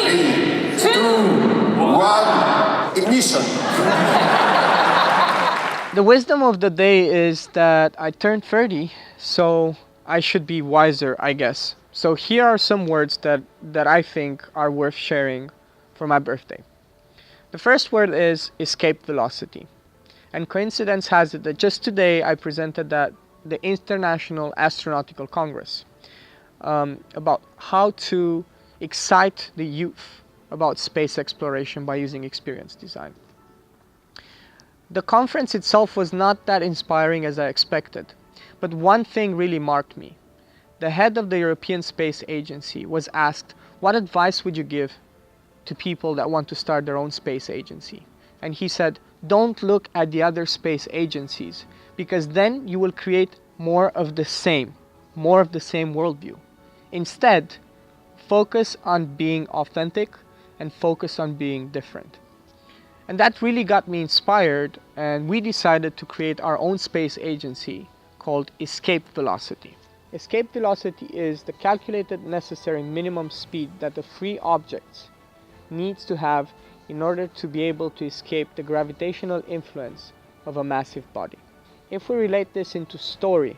3, 2, 1, ignition. The wisdom of the day is that I turned 30, so I should be wiser, I guess. So here are some words that I think are worth sharing for my birthday. The first word is escape velocity. And coincidence has it that just today I presented that the International Astronautical Congress about how to excite the youth about space exploration by using experience design. The conference itself was not that inspiring as I expected, but one thing really marked me. The head of the European Space Agency was asked, what advice would you give to people that want to start their own space agency? And he said, don't look at the other space agencies, because then you will create more of the same worldview. Instead, focus on being authentic and focus on being different. And that really got me inspired, and we decided to create our own space agency called Escape Velocity. Escape velocity is the calculated necessary minimum speed that the free objects needs to have in order to be able to escape the gravitational influence of a massive body. If we relate this into story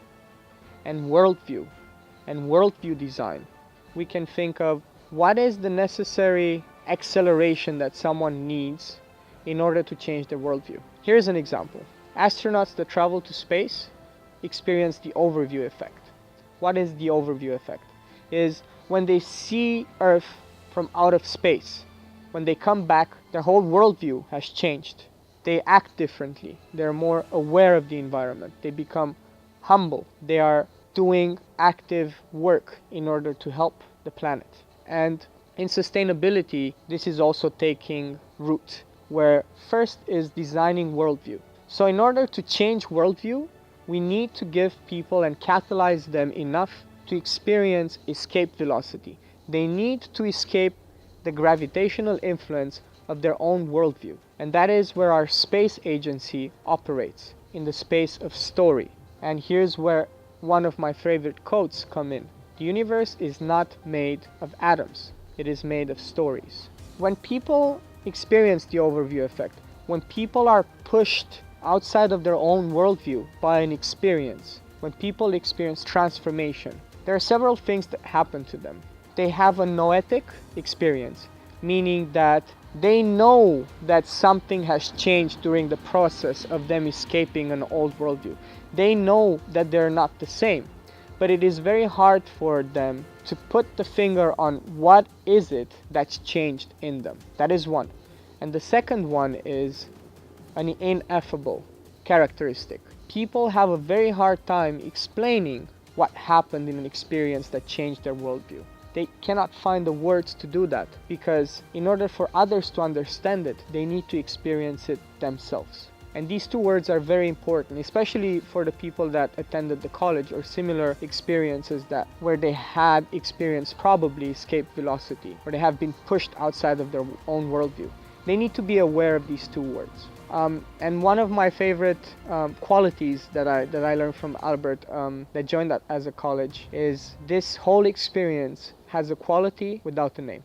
and worldview design, we can think of what is the necessary acceleration that someone needs in order to change their worldview. Here's an example. Astronauts that travel to space experience the overview effect. What is the overview effect? Is when they see Earth from out of space, when they come back, their whole worldview has changed. They act differently. They're more aware of the environment. They become humble. They are doing active work in order to help the planet. And in sustainability, this is also taking root, where first is designing worldview. So in order to change worldview, we need to give people and catalyze them enough to experience escape velocity. They need to escape the gravitational influence of their own worldview. And that is where our space agency operates, in the space of story. And here's where one of my favorite quotes come in. The universe is not made of atoms. It is made of stories. When people experience the overview effect, when people are pushed outside of their own worldview by an experience, when people experience transformation, there are several things that happen to them. They have a noetic experience, meaning that they know that something has changed during the process of them escaping an old worldview. They know that they're not the same, but it is very hard for them to put the finger on what is it that's changed in them. That is one. And the second one is an ineffable characteristic. People have a very hard time explaining what happened in an experience that changed their worldview. They cannot find the words to do that, because in order for others to understand it, they need to experience it themselves. And these two words are very important, especially for the people that attended the college or similar experiences where they had experienced probably escape velocity, or they have been pushed outside of their own worldview. They need to be aware of these two words. And one of my favorite qualities that I learned from Albert that joined that as a college is this whole experience has a quality without a name.